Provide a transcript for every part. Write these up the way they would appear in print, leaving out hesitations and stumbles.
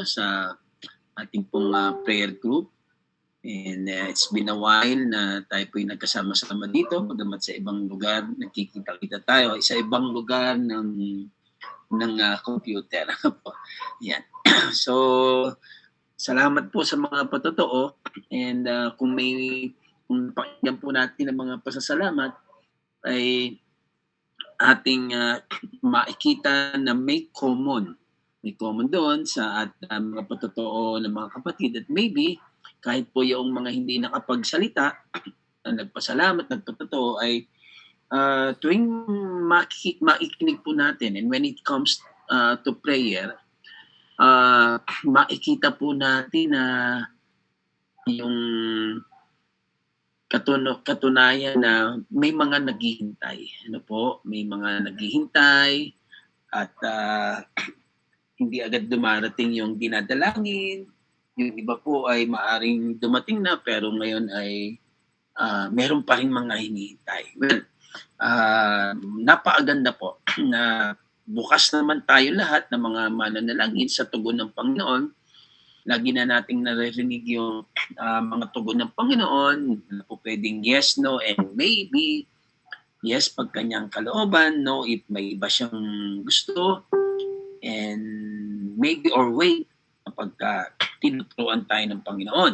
sa ating pong prayer group. And it's been a while na tayo po'y nagkasama-sama dito, bagamat sa ibang lugar, nagkikita-kita tayo, sa ibang lugar ng computer. Yan. So, salamat po sa mga patotoo. And kung pakinggan po natin ang mga pasasalamat, ay ating makikita na may common doon sa mga patotoo ng mga kapatid. At maybe, kahit po yung mga hindi nakapagsalita, nagpasalamat, nagpatotoo, ay tuwing makikinig po natin, and when it comes to prayer, makikita po natin na yung katunayan na may mga naghihintay. Ano po? May mga naghihintay at hindi agad dumarating yung dinadalangin. Yung iba po ay maaring dumating na pero ngayon ay meron pa rin mga hinihintay. Well, napakaganda po na bukas naman tayo lahat ng mga mananalangin sa tugon ng Panginoon. Lagi na nating naririnig yung mga tugon ng Panginoon na po pwedeng yes, no, and maybe. Yes, pag kanyang kalooban, no, if may iba siyang gusto, and maybe or wait kapag tinuturuan tayo ng Panginoon.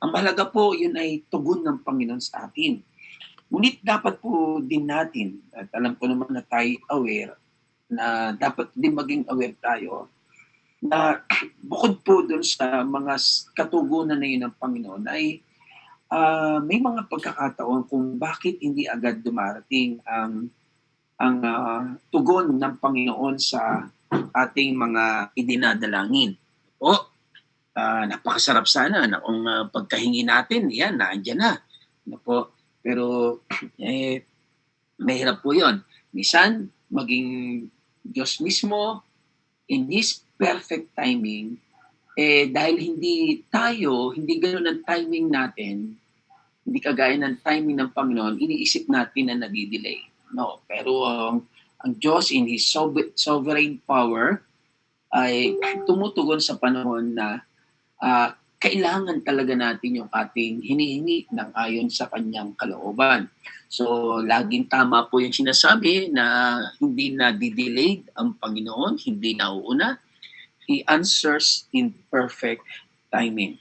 Ang mahalaga po, yun ay tugon ng Panginoon sa atin. Ngunit dapat po din natin, at alam ko naman na tayo aware, na dapat din maging aware tayo, na bukod po dun sa mga katugunan na yun ng Panginoon, ay may mga pagkakataon kung bakit hindi agad dumarating ang tugon ng Panginoon sa ating mga idinadalangin. Napakasarap sana na kung pagkahingi natin, yan, naandyan na. Ano po? Pero mahirap po yun. Minsan, maging Diyos mismo, in His perfect timing, dahil hindi ganun ang timing natin, hindi kagaya ng timing ng Panginoon, iniisip natin na nadidelay. No, pero ang Diyos in His sovereign power ay tumutugon sa panahon na kailangan talaga natin yung ating hinihingi ng ayon sa kanyang kalooban. So, laging tama po yung sinasabi na hindi na didelayed ang Panginoon, hindi nauuna. He answers in perfect timing.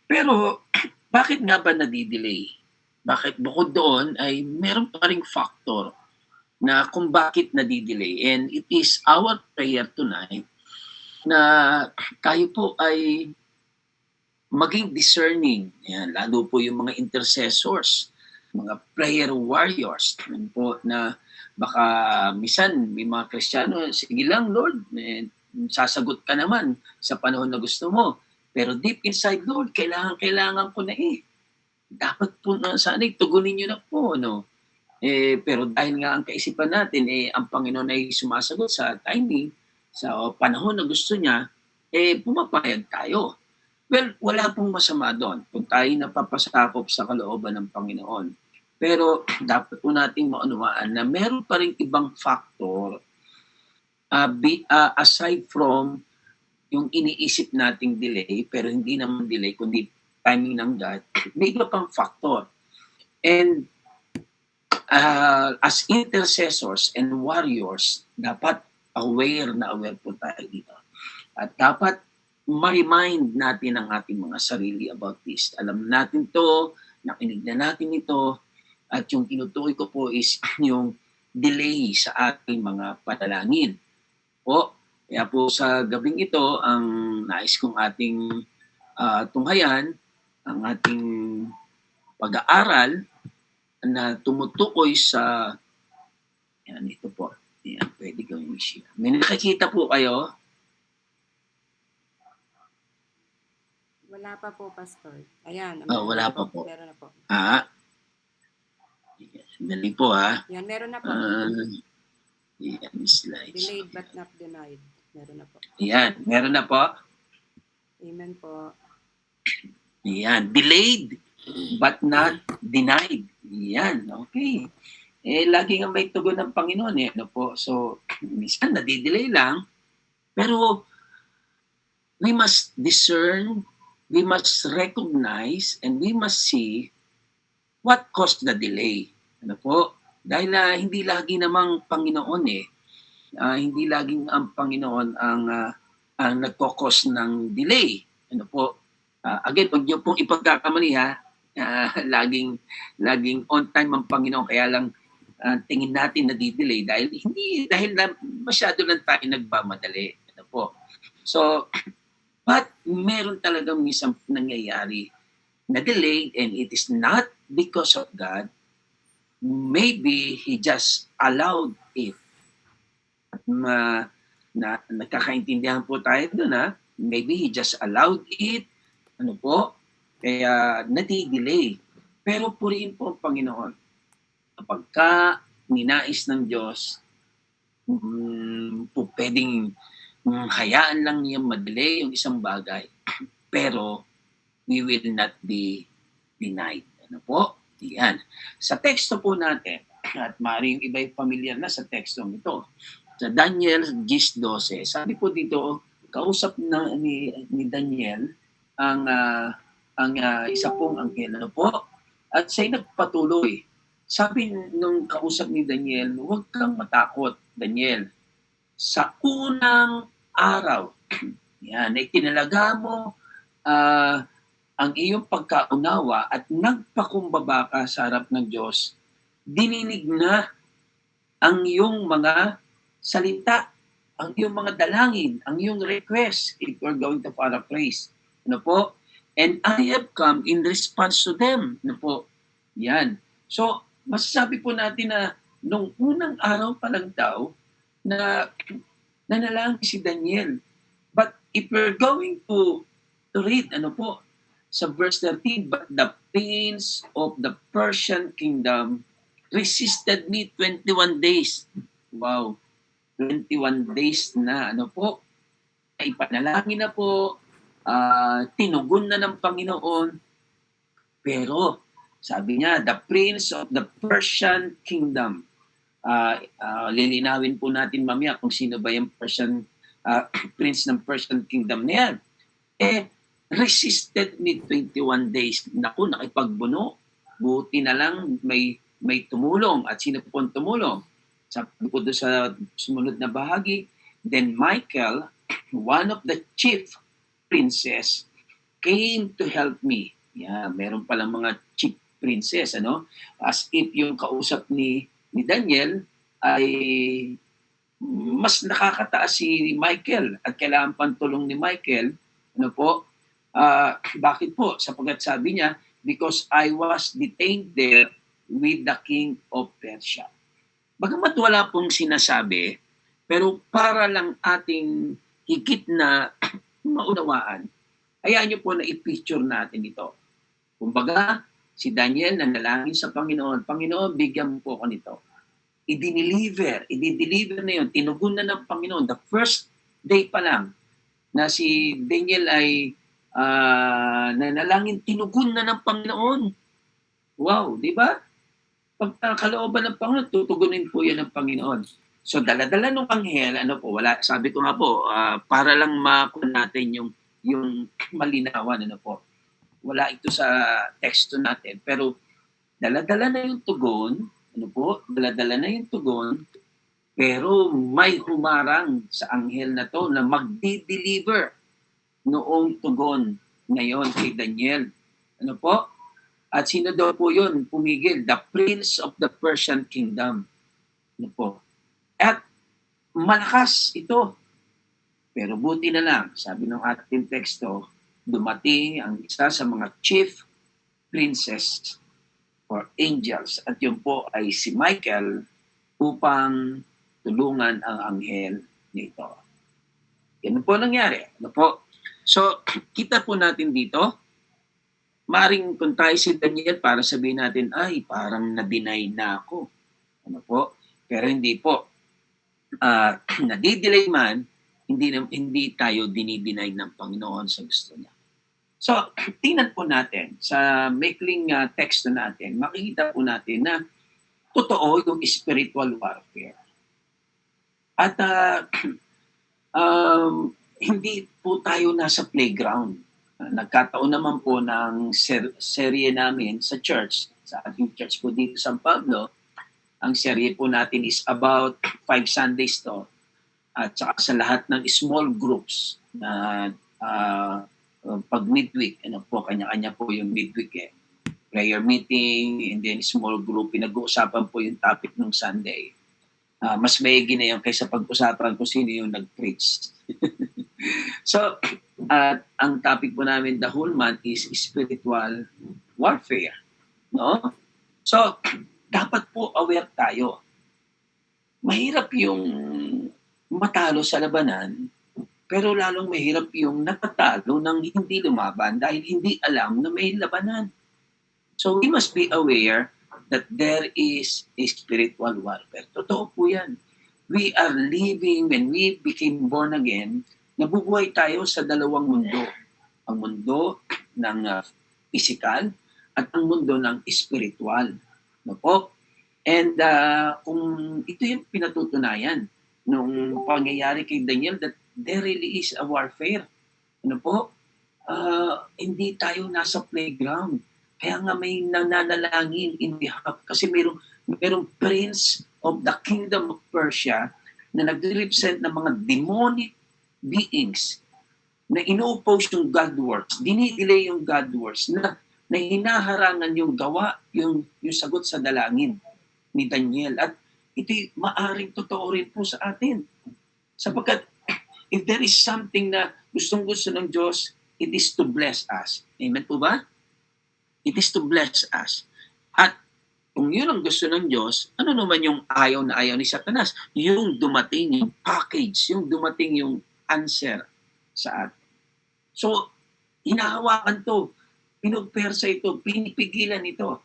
Pero, bakit nga ba nadidelay? Bakit bukod doon ay meron pa ring factor na kung bakit nadidelay. And it is our prayer tonight na tayo po ay maging discerning. Yan, lalo po yung mga intercessors, mga prayer warriors. Yan po na baka misan may mga Kristiyano, sige lang Lord, sasagot ka naman sa panahon na gusto mo. Pero deep inside, Lord, kailangan ko na Dapat po na sana tugunin nyo na po, no? Pero dahil nga ang kaisipan natin, ang Panginoon ay sumasagot sa timing, sa panahon na gusto niya, pumapayag tayo. Well, wala pong masama doon kung tayo napapasakop sa kalooban ng Panginoon. Pero dapat po nating maunawaan na meron pa rin ibang factor aside from yung iniisip nating delay, pero hindi naman delay, kundi timing ng God, may iba pang factor. And as intercessors and warriors, dapat aware po tayo dito. At dapat ma-remind natin ang ating mga sarili about this. Alam natin to, nakinig na natin ito, at yung tinutukoy ko po is yung delay sa ating mga panalangin. Kaya po sa gabing ito, ang nais kong ating tunghayan, ang ating pag-aaral na tumutukoy sa, yan, ito po. Yan, pwede gawin siya. May nakikita po kayo? Wala pa po, Pastor. Ayan. Wala pa po. Meron na po. Sandali po Yan, meron na po. Yan, slides. Delayed but not denied. Meron na po. Yan, meron na po. Amen po. Yan, delayed but not denied. Yan, okay. Lagi nga may tugon ng Panginoon. Ano po? So, minsan nadidelay lang. Pero, we must discern, we must recognize, and we must see what caused the delay. Ano po? Dahil hindi lagi namang Panginoon hindi laging ang Panginoon ang nagko-cause ng delay. Ano po? Again, pag niyo pong ipagkakamali laging on time ang Panginoon, kaya lang tingin natin na di-delay dahil na masyado lang tayo nagmamadali. Ano po? So, but meron talagang minsan nangyayari na delayed, and it is not because of God. Maybe He just allowed it. Nagkakaintindihan po tayo doon Maybe He just allowed it. Ano po? Kaya nadi-delay. Pero purihin po ang Panginoon. Kapag ninais ng Diyos, po pwedeng hayaan lang niya madelay yung isang bagay. Pero we will not be denied. Ano po? Yan. Sa teksto po natin, at maaaring iba'y familiar na sa tekstong ito, sa Daniel 10:12, sabi po dito, kausap ni Daniel ang isa pong anghel. Ano po? At siya'y nagpatuloy. Sabi nung kausap ni Daniel, huwag kang matakot, Daniel. Sa unang araw, yan, ay tinalaga mo ang iyong pagkaunawa at nagpakumbaba ka sa harap ng Diyos, dininig na ang iyong mga salita, ang iyong mga dalangin, ang iyong request if you're going to paraphrase. Ano po? And I have come in response to them. Ano po? Yan. So, masasabi po natin na nung unang araw pa lang daw na nanalangin si Daniel. But if we're going to read, ano po, sa verse 13, but the prince of the Persian kingdom resisted me 21 days. Wow. 21 days na, ano po, ipanalangin na po, tinugon na ng Panginoon. Pero, sabi niya, the prince of the Persian kingdom. Lilinawin po natin mamaya kung sino ba yung prince ng Persian kingdom na yan. Resisted me 21 days. Naku, nakipagbuno. Buti na lang may tumulong. At sino po ang tumulong? Sabi po doon sa sumunod na bahagi, then Michael, one of the chief princes, came to help me. Yeah, meron palang mga chief princess, ano? As if yung kausap ni Daniel ay mas nakakataas si Michael at kailangan pang tulong ni Michael. Ano po? Bakit po? Sapagkat sabi niya, because I was detained there with the king of Persia. Bagamat wala pong sinasabi, pero para lang ating higit na maunawaan, hayaan niyo po na i-picture natin ito. Kumbaga, si Daniel nanalangin sa Panginoon, Panginoon, bigyan mo po ako nito. I-deliver na yun, tinugon na ng Panginoon. The first day pa lang na si Daniel ay nanalangin, tinugon na ng Panginoon. Wow, di ba? Pag kalooban ng Panginoon, tutugunin po yan ng Panginoon. So, dala-dala ng anghel, ano po, wala, sabi ko nga po, para lang makuha natin yung malinawan, ano po. Wala ito sa teksto natin, pero dala-dala na yung tugon, ano po, dala-dala na yung tugon, pero may humarang sa anghel na to na magdi-deliver noong tugon ngayon kay Daniel. Ano po? At sino daw po yun pumigil? The prince of the Persian kingdom. Ano po? At malakas ito. Pero buti na lang, sabi ng ating teksto, dumating ang isa sa mga chief princes or angels. At yun po ay si Michael upang tulungan ang anghel nito. Yan po nangyari. Ano po? So, kita po natin dito, maring kung tayo si Daniel para sabihin natin, ay, parang na-deny na ako. Ano po? Pero hindi po. Nadidelay man, hindi tayo dinideny ng Panginoon sa gusto niya. So, tingnan po natin sa maikling teksto natin, makikita po natin na totoo yung spiritual warfare. At hindi po tayo nasa playground. Nagkataon naman po ng serye namin sa church, sa ating church po dito sa San Pablo. Ang serye po natin is about 5 Sundays to. At saka sa lahat ng small groups na pag midweek, kanya-kanya po yung midweek prayer meeting, and then small group, pinag-uusapan po yung topic ng Sunday. Mas maigi na yun kaysa pag-usapan kung sino yung nag-preach. So, ang topic po namin the whole month is spiritual warfare. No? So, dapat po aware tayo. Mahirap yung matalo sa labanan, pero lalong mahirap yung natatalo ng hindi lumaban dahil hindi alam na may labanan. So we must be aware that there is a spiritual warfare. Totoo po yan. We are living, when we became born again, nabubuhay tayo sa dalawang mundo. Ang mundo ng physical at ang mundo ng spiritual. No po? And kung ito yung pinatutunayan nung pangyayari kay Daniel, that there really is a warfare. Ano po? Hindi tayo nasa playground. Kaya nga may nananalangin in behalf. Kasi merong prince of the kingdom of Persia na nag-represent ng mga demonic beings na ino-oppose yung God works, dinidelay yung God works, na hinaharangan yung gawa, yung sagot sa dalangin ni Daniel. At ito'y maaring totoo rin po sa atin. Sapagkat if there is something na gustong-gusto ng Diyos, it is to bless us. Amen po ba? It is to bless us. At kung yun ang gusto ng Diyos, ano naman yung ayaw na ayaw ni Satanas? Yung dumating yung package, yung dumating yung answer sa atin. So, hinahawakan to, pinugpersa ito, pinipigilan ito.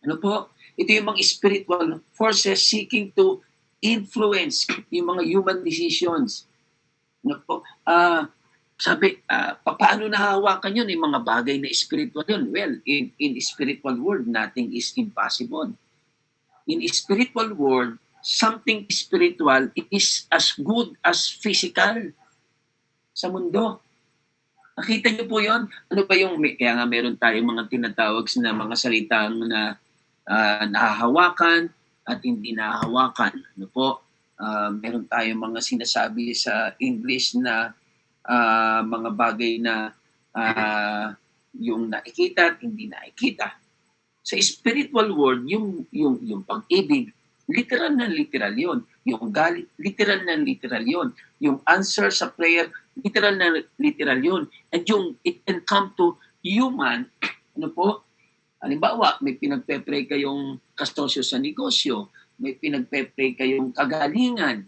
Ano po? Ito yung mga spiritual forces seeking to influence yung mga human decisions. Ano po? Sabi, paano nahahawakan yun? Yung mga bagay na spiritual yun? Well, in spiritual world, nothing is impossible. In spiritual world, something spiritual is as good as physical sa mundo. Nakita niyo po yun? Ano ba yung, kaya nga meron tayong mga tinatawag na mga salitang na nahahawakan at hindi nahahawakan. Ano po? Meron tayong mga sinasabi sa English na mga bagay na yung nakikita at hindi nakikita. Sa spiritual world, yung pag-ibig, literal na literal yon. Yung galit, literal na literal yon. Yung answer sa prayer, literal na literal yon. And yung it can come to human, ano po? Halimbawa, may pinagpe-pray kayong kastosyo sa negosyo, may pinagpe-pray kayong kagalingan.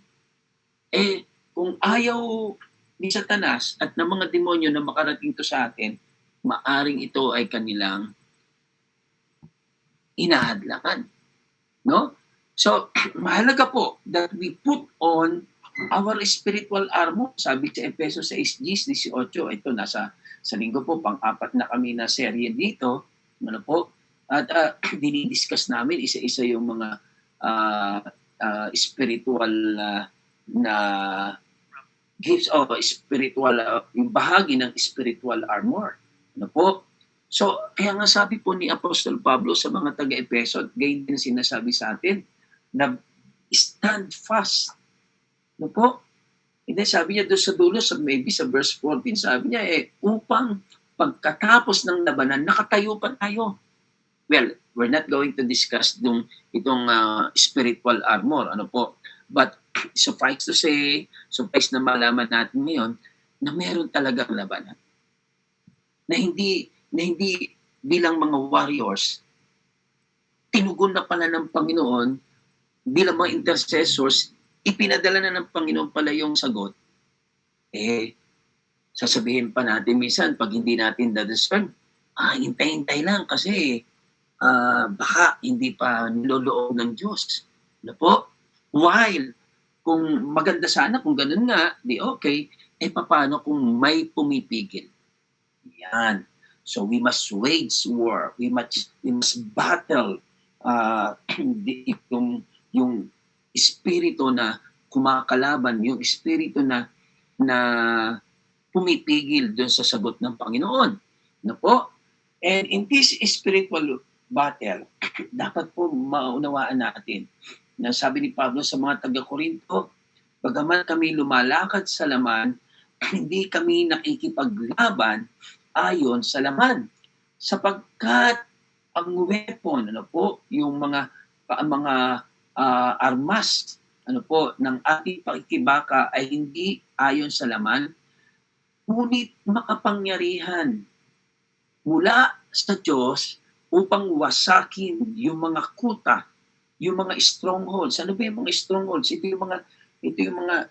Kung ayaw ni Satanas at ng mga demonyo na makarating to sa atin, maaring ito ay kanilang inahadlakan. No? So, mahalaga po that we put on our spiritual armor. Sabi sa Efeso 6:18, ito nasa sa linggo po, pang-apat na kami na serye dito. Ano po? At dinidiscuss namin isa-isa yung mga spiritual na gifts of spiritual, yung bahagi ng spiritual armor. Ano po? So, kaya nga sabi po ni Apostol Pablo sa mga taga-Epeso, at gayon din sinasabi sa atin, na stand fast. Ano po? And then sabi niya doon sa dulo, maybe sa verse 14, sabi niya, upang pagkatapos ng labanan, nakatayo pa tayo. Well, we're not going to discuss itong spiritual armor. Ano po? But suffice to say, suffice na malaman natin ngayon na meron talagang labanan. Na hindi bilang mga warriors, tinugon na pala ng Panginoon, bilang mga intercessors, ipinadala na ng Panginoon pala yung sagot. Sasabihin pa natin minsan, pag hindi natin dadiscern, hintay-hintay lang kasi baka hindi pa niloloob ng Diyos. Ano po? While, kung maganda sana, kung ganun nga, di okay, paano kung may pumipigil? Yan. So we must wage war. We must battle yung espiritu na kumakalaban, yung espiritu na na pumipigil doon sa sagot ng Panginoon. No po? And in this spiritual battle, dapat po maunawaan natin na sabi ni Pablo sa mga taga-Korinto, bagaman kami lumalakad sa laman, hindi kami nakikipaglaban ayon sa laman. Sapagkat ang weapon, yung mga armas, ng ating pakikibaka ay hindi ayon sa laman, ngunit makapangyarihan mula sa Diyos upang wasakin yung mga kuta, yung mga strongholds. Ano ba yung mga strongholds? Ito yung mga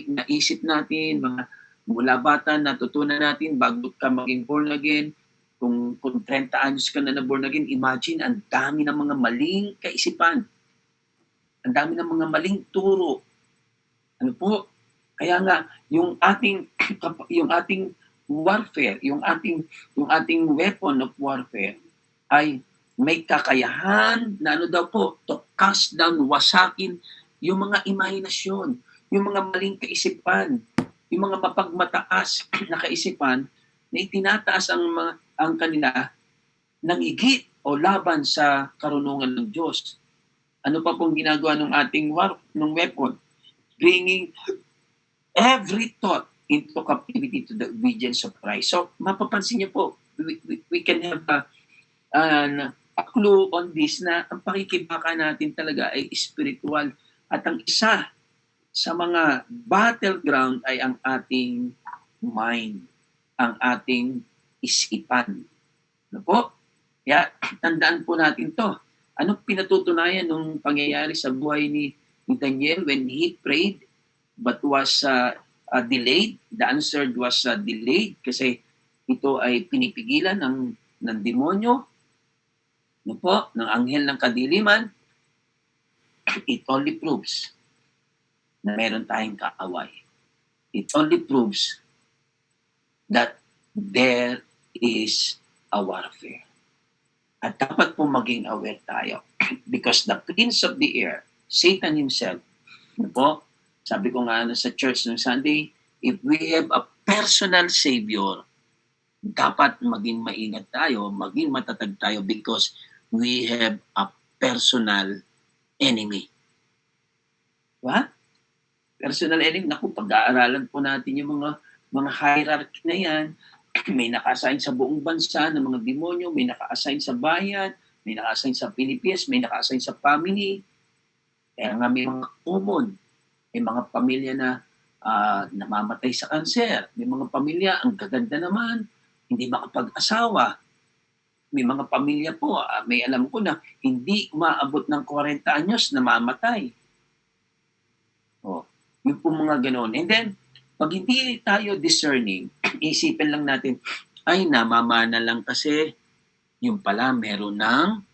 naisip natin, mga mula bata natutunan natin bago ka maging born again. Kung 30 anos ka na born again, imagine ang dami ng mga maling kaisipan. Ang dami ng mga maling turo. Ano po? Kaya nga yung ating warfare, yung ating weapon of warfare ay may kakayahan na to cast down, wasakin yung mga imahinasyon, yung mga maling kaisipan, yung mga mapagmataas na kaisipan na itinataas ang kanila ng higit o laban sa karunungan ng Diyos. Ano pa pong ginagawa ng ating weapon? Bringing every thought into captivity to the obedience of Christ. So, mapapansin niyo po, we can have a clue on this na ang pakikibaka natin talaga ay spiritual. At ang isa sa mga battleground ay ang ating mind, ang ating isipan. Ano po? Kaya tandaan po natin to. Anong pinatutunayan nung pangyayari sa buhay ni Daniel when he prayed but was delayed? The answer was delayed kasi ito ay pinipigilan ng demonyo, ng anghel ng kadiliman. It only proves na meron tayong kaaway. It only proves that there is a warfare. At dapat po maging aware tayo because the prince of the air, Satan himself, sabi ko nga sa church ng Sunday, if we have a personal savior, dapat maging maingat tayo, maging matatag tayo because we have a personal enemy. Diba? Personal enemy, pag-aaralan po natin yung mga hierarchy na yan. May naka-assign sa buong bansa ng mga demonyo, may naka-assign sa bayan, may naka-assign sa Pilipinas, may naka-assign sa family. Kaya nga may mga common, may mga pamilya na namamatay sa kanser, may mga pamilya ang gaganda naman, hindi makapag-asawa. May mga pamilya po, may alam ko na hindi umaabot ng 40 anyos na mamatay. Yung po mga ganoon. And then, pag hindi tayo discerning, isipin lang natin, ay namamana lang kasi yung pala meron ng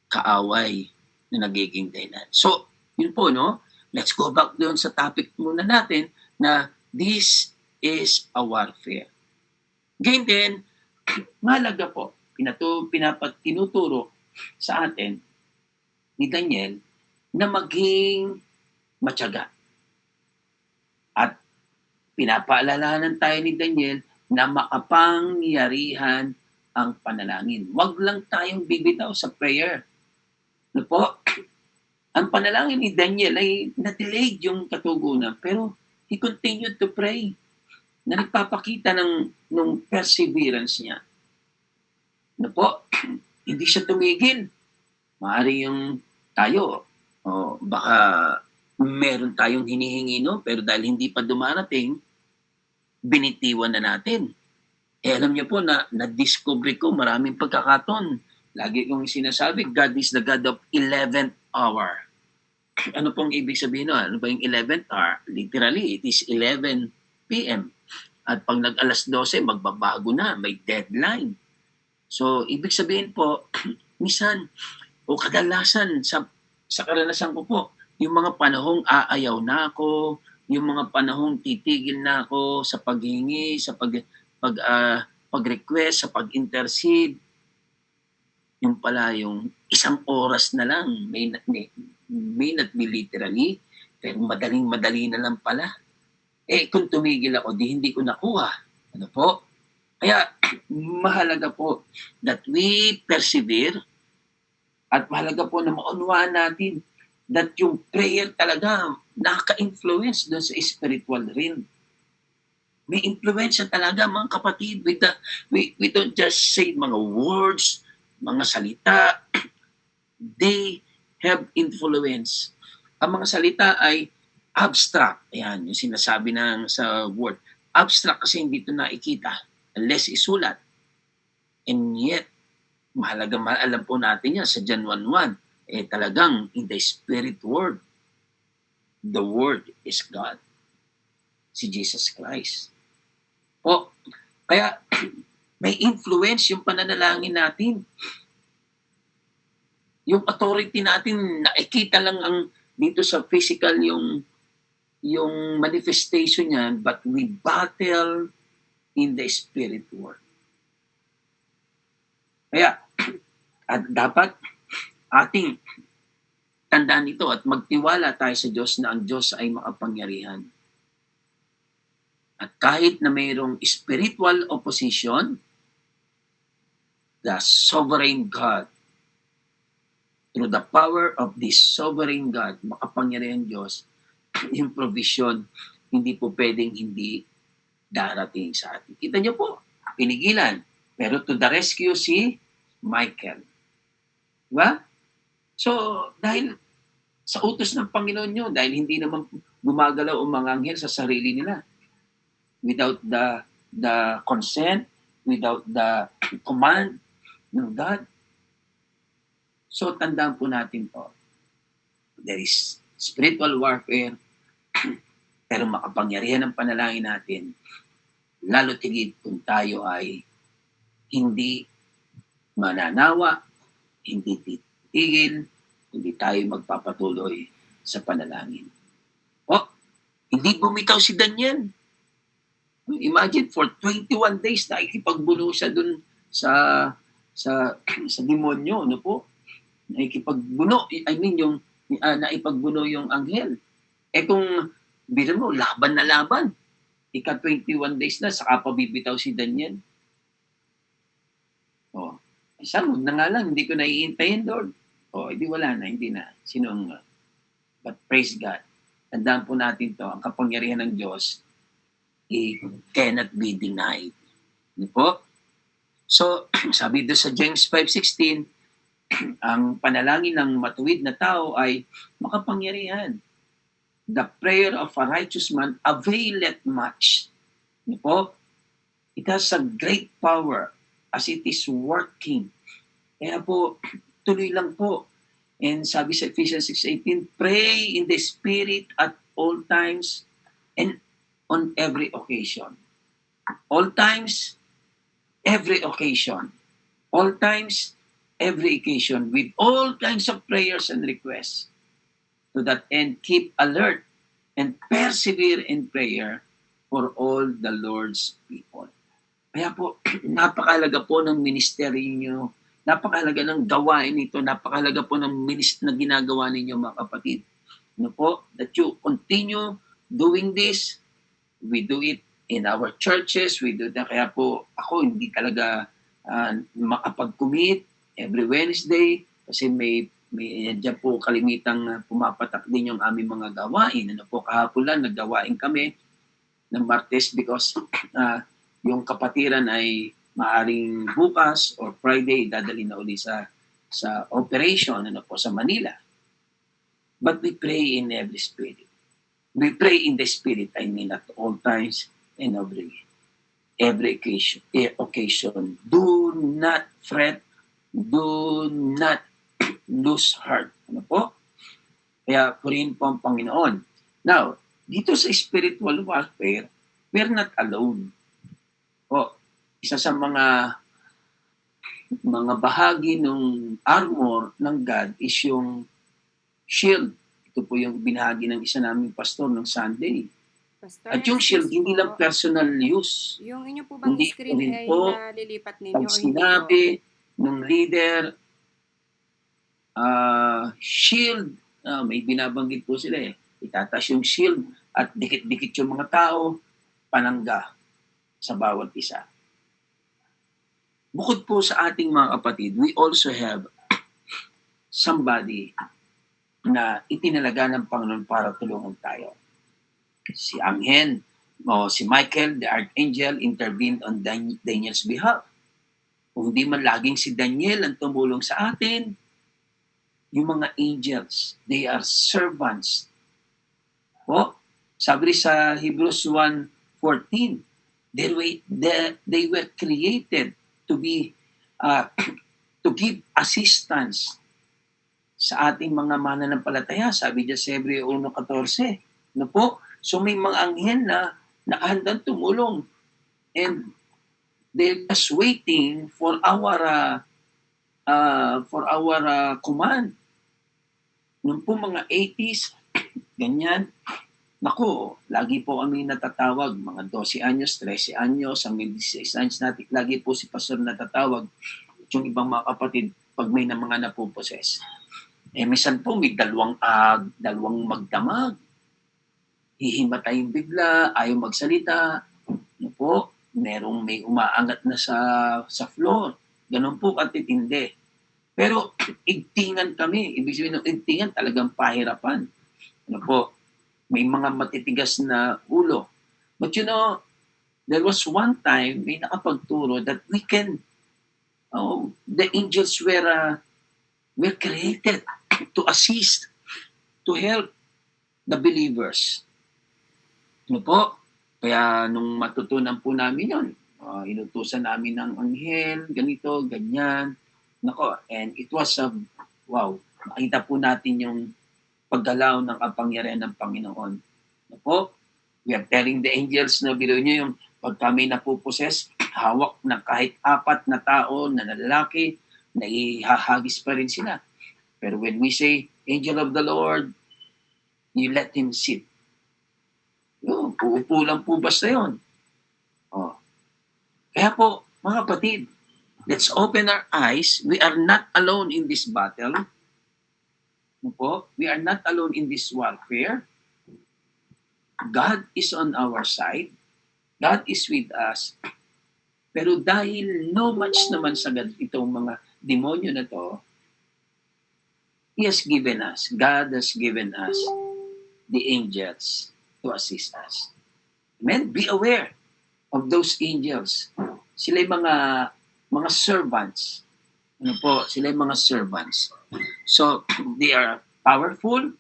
kaaway na nagiging dahilan. So, yun po, let's go back doon sa topic muna natin na this is a warfare. Ngayon din, mahalaga po, tinuturo sa atin ni Daniel na maging matyaga. At pinapaalalahanan tayo ni Daniel na makapangyarihan ang panalangin. Huwag lang tayong bibitaw sa prayer. Ano po? Ang panalangin ni Daniel ay na-delayed yung katugunan, pero he continued to pray na nagpapakita ng perseverance niya. Ano po? Hindi siya tumigil. Maaari yung tayo, baka meron tayong hinihingi, pero dahil hindi pa dumarating, binitiwan na natin. Alam niyo po na na-discover ko maraming pagkakataon. Lagi kong sinasabi, God is the God of 11th hour. Ano pong ibig sabihin? Ano ba yung 11th hour? Literally, it is 11 p.m. At pag nag-alas 12, magbabago na. May deadline. So, ibig sabihin po, minsan, o kadalasan, sa karanasan ko po, yung mga panahong aayaw na ako, yung mga panahong titigil na ako sa paghingi, sa pag-request, sa pag-intercede, yung pala yung isang oras na lang, may not be literally, pero madaling-madali na lang pala. Kung tumigil ako, di hindi ko nakuha. Ano po? Kaya mahalaga po that we persevere at mahalaga po na maunawaan natin that yung prayer talaga nakaka-influence doon sa spiritual realm. May influensya talaga mga kapatid. We don't just say mga words, mga salita. They have influence. Ang mga salita ay abstract. Ayan, yung sinasabi sa word. Abstract kasi hindi ito nakikita unless isulat. And yet, mahalaga alam po natin yan sa John 1:1. Talagang in the spirit word. The word is God. Si Jesus Christ. Po, kaya may influence yung pananalangin natin. Yung authority natin, nakikita lang ang dito sa physical yung manifestation niya, but we battle in the spirit world. Kaya, at dapat ating tandaan ito at magtiwala tayo sa Diyos na ang Diyos ay makapangyarihan. At kahit na mayroong spiritual opposition, the sovereign God, through the power of this sovereign God, makapangyarihan Diyos, yung provision, hindi po pwedeng hindi darating sa atin. Kita niyo po, pinigilan. Pero to the rescue si Michael. Diba? So, dahil sa utos ng Panginoon nyo, dahil hindi naman gumagalaw ang mga anghel sa sarili nila, without the consent, without the command ng God. So, tandaan po natin po, there is spiritual warfare, pero makapangyarihan ang panalangin natin, lalo tigit kung tayo ay hindi mananawa, hindi titigil, hindi tayo magpapatuloy sa panalangin. Hindi bumitaw si Daniel. Imagine, for 21 days, nakikipagbuno siya dun sa demonyo, ano po? Nakikipagbuno, naipagbuno yung anghel. Kung bilang mo, laban na laban. 21 days na, saka pa bibitaw si Daniel. Huwag na nga lang, hindi ko naiintayin, Lord. Hindi wala na, hindi na. But praise God. Tandaan po natin to, ang kapangyarihan ng Diyos, it cannot be denied. Hindi po? So, sabi doon sa James 5:16, ang panalangin ng matuwid na tao ay makapangyarihan. The prayer of a righteous man availeth much. Hindi po? It has a great power as it is working. Kaya po, tuloy lang po. And sabi sa Ephesians 6:18, pray in the Spirit at all times and on every occasion. All times, every occasion. All times, every occasion, with all kinds of prayers and requests. To that end, keep alert and persevere in prayer for all the Lord's people. Kaya po, napakahalaga po ng ministeryo niyo, napakahalaga ng gawain nito, napakahalaga po ng na ginagawa ninyo, mga kapatid. Ano po? That you continue doing this. We do it in our churches. We do that. Kaya po, ako hindi talaga makapag-commit every Wednesday kasi may dyan po kalimitang pumapatak din yung aming mga gawain. Ano po, kahapon lang naggawain kami ng Martes because yung kapatiran ay maaring bukas or Friday dadali na uli sa operation po sa Manila. But we pray in every spirit. We pray in the Spirit, at all times and every occasion. Do not fret. Do not lose heart. Ano po? Kaya purihin po ang Panginoon. Now, dito sa spiritual warfare, we're not alone. Isa sa mga bahagi ng armor ng God is yung shield. Ito po yung binahagi ng isa naming pastor ng Sunday. Pastor, at yung shield, hindi lang personal use. Yung inyo po bang hindi screen ay po, nalilipat ninyo? pag sinabi ng leader, shield, may binabanggit po sila itataas yung shield at dikit-dikit yung mga tao, panangga sa bawat isa. Bukod po sa ating mga kapatid, we also have somebody na itinalaga ng Panginoon para tulungan tayo. Si Angel o si Michael, the Archangel, intervened on Daniel's behalf. Kung hindi man laging si Daniel ang tumulong sa atin, yung mga angels, they are servants. O, sabi sa Hebrews 1:14, they were created to be to give assistance sa ating mga mananampalataya. Sabi niya sa Hebreo 1:14. No po? So may mga anghel na nakahandang tumulong, and they're just waiting for our command. Noong po mga 80s, ganyan, naku, lagi po kami natatawag, mga 12 anyos, 13 anyos, hanggang 16 anyos natin, lagi po si pastor natatawag, yung ibang mga kapatid, pag may na mga napuposes. Minsan po may dalawang magdamag, hihimatayin bigla, ayaw magsalita, ano po, may umaangat na sa floor, ganun po katitindi. Pero igtingan kami. Ibig sabihin ng igtingan, talagang pahirapan. Ano po, may mga matitigas na ulo. But you know, there was one time, may nakapagturo that we can, the angels were created to assist, to help the believers. Ano po? Kaya nung matutunan po namin yun, inutusan namin ng anghel, ganito, ganyan. Nako, and it was wow, makita po natin yung paggalaw ng kapangyarihan ng Panginoon. Nako, we are telling the angels na bilo nyo yung pag kami napuposes, hawak na kahit 4 na tao na lalaki, na ihahagis pa rin sila. Pero when we say, angel of the Lord, you let him sit. Yun, uupo lang po basta yun. Kaya po, mga kapatid, let's open our eyes. We are not alone in this battle. We are not alone in this warfare. God is on our side. God is with us. Pero dahil no match naman sa itong mga demonyo na to, God has given us the angels to assist us. Amen? Be aware of those angels. Sila yung mga servants. Ano po? Sila yung mga servants. So, they are powerful,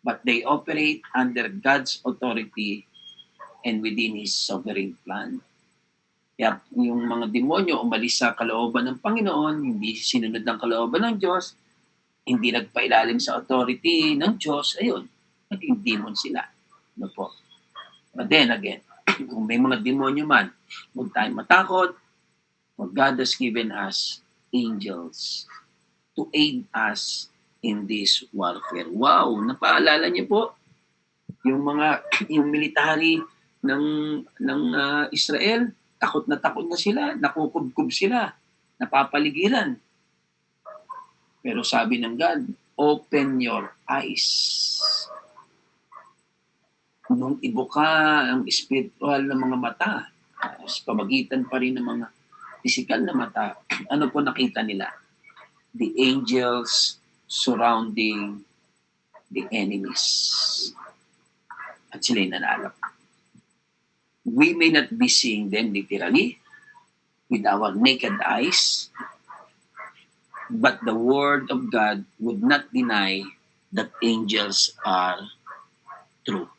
but they operate under God's authority and within His sovereign plan. Kaya yung mga demonyo umalis sa kalooban ng Panginoon, hindi sinunod ng kalooban ng Diyos, hindi nagpailalim sa authority ng Diyos, ayun, naging demon sila. Ano po? But then again, kung may mga demonyo man, huwag tayong matakot. God has given us angels to aid us in this warfare. Wow, napaalala niyo po yung military ng Israel, takot na sila, nakukubkub sila, napapaligiran. Pero sabi ng God, open your eyes. Nung ibuka ang spiritual na mga mata, sa pamagitan pa rin ng mga physical na mata, ano po nakita nila? The angels surrounding the enemies. At sila'y nanalo. We may not be seeing them literally with our naked eyes, but the Word of God would not deny that angels are true.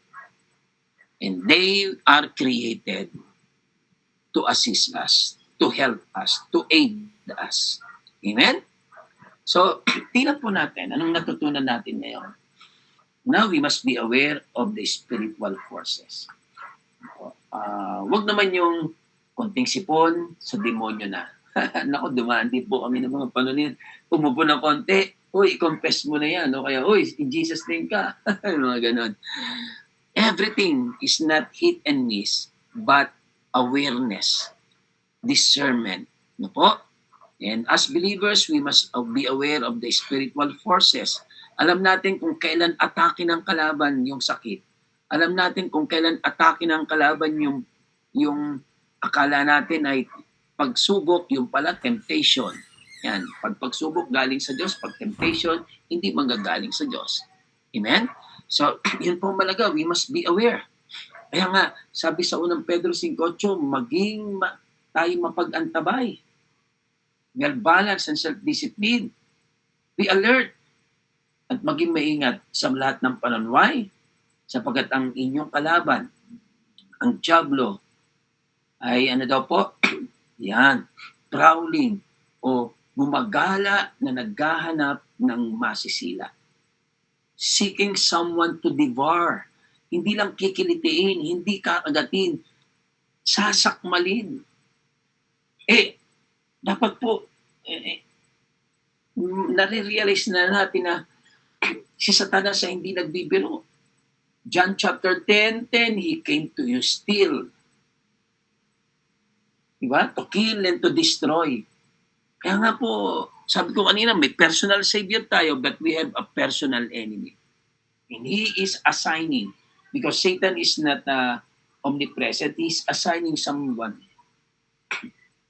And they are created to assist us, to help us, to aid us. Amen? So, tingnan po natin, anong natutunan natin ngayon? Now, we must be aware of the spiritual forces. Wag naman yung konting sipon sa demonyo na. Naku, dumaan din po kami ng mga panunin. Umupo ng konti, uy, i-confess mo na yan. O kaya, uy, in Jesus name ka. Mga ganon. Everything is not hit and miss, but awareness, discernment. No po? And as believers, we must be aware of the spiritual forces. Alam natin kung kailan atake ng kalaban yung sakit. Alam natin kung kailan atake ng kalaban yung akala natin ay pagsubok, yung pala temptation. Yan, pag pagsubok galing sa Diyos, pag temptation, hindi manggagaling sa Diyos. Amen? So, yun po malaga, we must be aware. Kaya nga, sabi sa unang Pedro 5:8, tayo mapag-antabay. Well balance and self-discipline. Be alert at maging maingat sa lahat ng pananway sapagkat ang inyong kalaban, ang Diablo, ay ano daw po? Yan, prowling o gumagala na naghahanap ng masisila. Seeking someone to devour. Hindi lang kikilitiin, hindi kakagatin, sasakmalin. Dapat po, nare-realize na natin na si Satanas ay hindi nagbibiro. John chapter 10:10, he came to you steal. Diba? To kill and to destroy. Kaya nga po, sabi ko kanina, may personal savior tayo, but we have a personal enemy. And he is assigning, because Satan is not omnipresent, he is assigning someone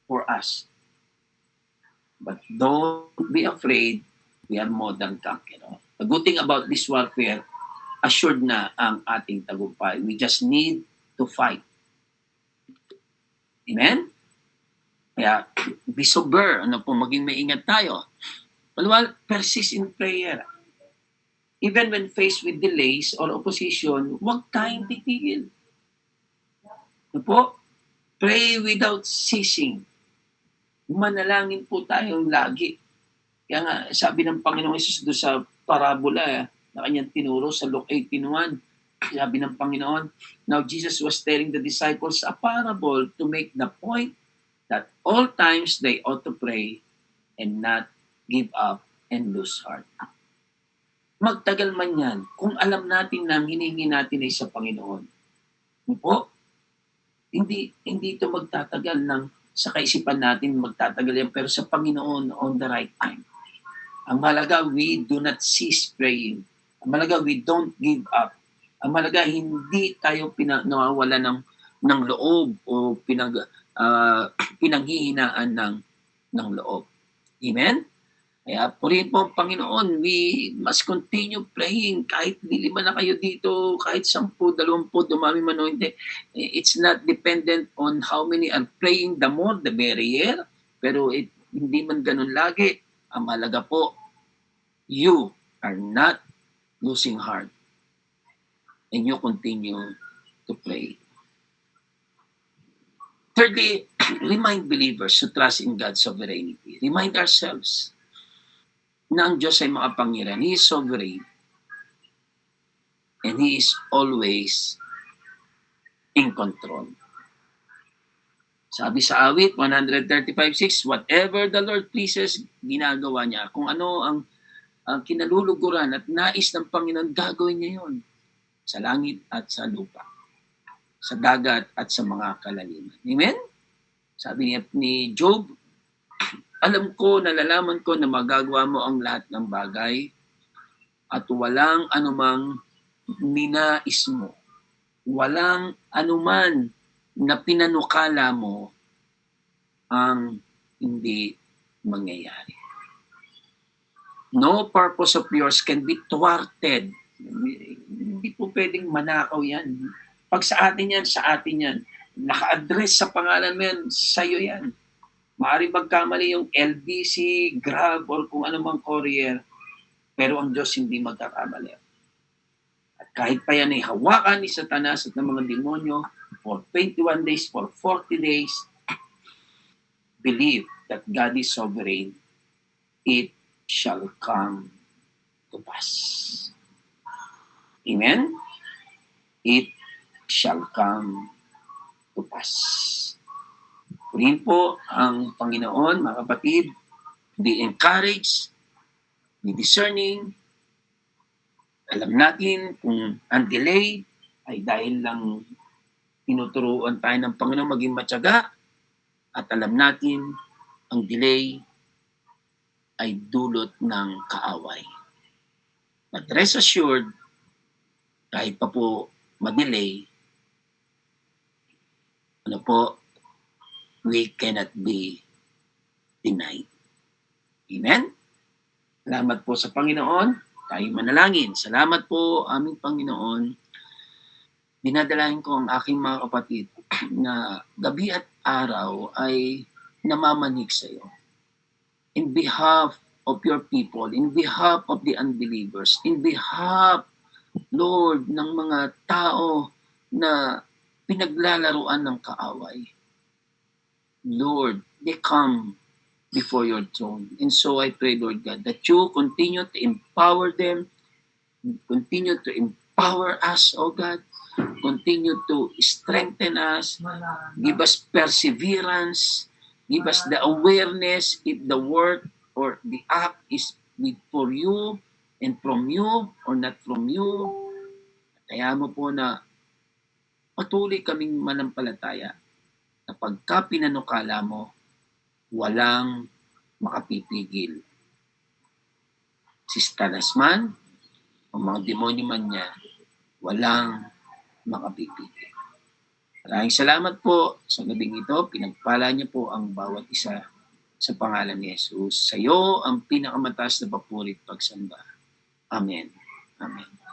for us. But don't be afraid, we are more than conquerors. The good thing about this warfare, assured na ang ating tagumpay. We just need to fight. Amen? Kaya, be sober. Maging maingat tayo. Persist in prayer. Even when faced with delays or opposition, huwag tayong titigil. Pray without ceasing. Manalangin po tayong lagi. Kaya nga, sabi ng Panginoong Hesus doon sa parabola na kanyang tinuro sa Luke 18:1, sabi ng Panginoon, now Jesus was telling the disciples a parable to make the point that all times they ought to pray and not give up and lose heart. Magtagal man yan, kung alam natin na hinihingi natin ay sa Panginoon. Hindi ito magtatagal sa kaisipan natin magtatagal yan, pero sa Panginoon on the right time. Ang malaga, we do not cease praying. Ang malaga, we don't give up. Ang malaga, hindi tayo nawawala ng loob o pinanghihinaan ng loob. Amen? Kaya purihin po ang Panginoon, we must continue praying kahit 5 na kayo dito, kahit 10, 20, dumami man o hindi. It's not dependent on how many are praying, the more the merrier. Pero hindi man ganun lagi. Ang mahalaga po, you are not losing heart. And you continue to pray. Thirdly, remind believers to trust in God's sovereignty. Remind ourselves na ang Diyos ay makapangyarihan. He is sovereign. And He is always in control. Sabi sa awit 135:6, whatever the Lord pleases, ginagawa niya. Kung ano ang kinaluluguran at nais ng Panginoon, gagawin niya yun. Sa langit at sa lupa. Sa dagat at sa mga kalaliman. Amen? Sabi ni Job, alam ko, nalalaman ko na magagawa mo ang lahat ng bagay at walang anumang ninais mo. Walang anuman na pinanukala mo ang hindi mangyayari. No purpose of yours can be thwarted. Hindi po pwedeng manakaw yan. Pag sa atin yan, sa atin yan. Naka-address sa pangalan mo yan, sa'yo yan. Maaaring magkamali yung LBC, Grab, or kung anumang courier, pero ang Diyos hindi magkakamali. At kahit pa yan ay hawakan ni Satanas at ng mga demonyo for 21 days, for 40 days, believe that God is sovereign, it shall come to pass. Amen? It shall come to pass. Purihin po ang Panginoon, mga kapatid. Be encouraged, be discerning. Alam natin kung ang delay ay dahil lang tinuturuan tayo ng Panginoon maging matyaga, at alam natin ang delay ay dulot ng kaaway. But rest assured, kahit pa po madelay, ano po, we cannot be denied. Amen? Salamat po sa Panginoon. Tayo manalangin. Salamat po, aming Panginoon. Dinadalahin ko ang aking mga kapatid na gabi at araw ay namamanig sa iyo. In behalf of your people, in behalf of the unbelievers, in behalf, Lord, ng mga tao na pinaglalaruan ng kaaway. Lord, they come before your throne. And so I pray, Lord God, that you continue to empower them, continue to empower us, oh God, continue to strengthen us, give us perseverance, give us the awareness if the work or the act is for you and from you or not from you. Kaya mo po na patuloy kaming manampalataya na pagka pinanukala mo, walang makapipigil. Si Satanas man, o mga demonyo man niya, walang makapipigil. Maraming salamat po sa gabing ito. Pinagpala niyo po ang bawat isa sa pangalan ni Jesus. Sa iyo ang pinakamataas na papuri at pagsamba. Amen. Amen.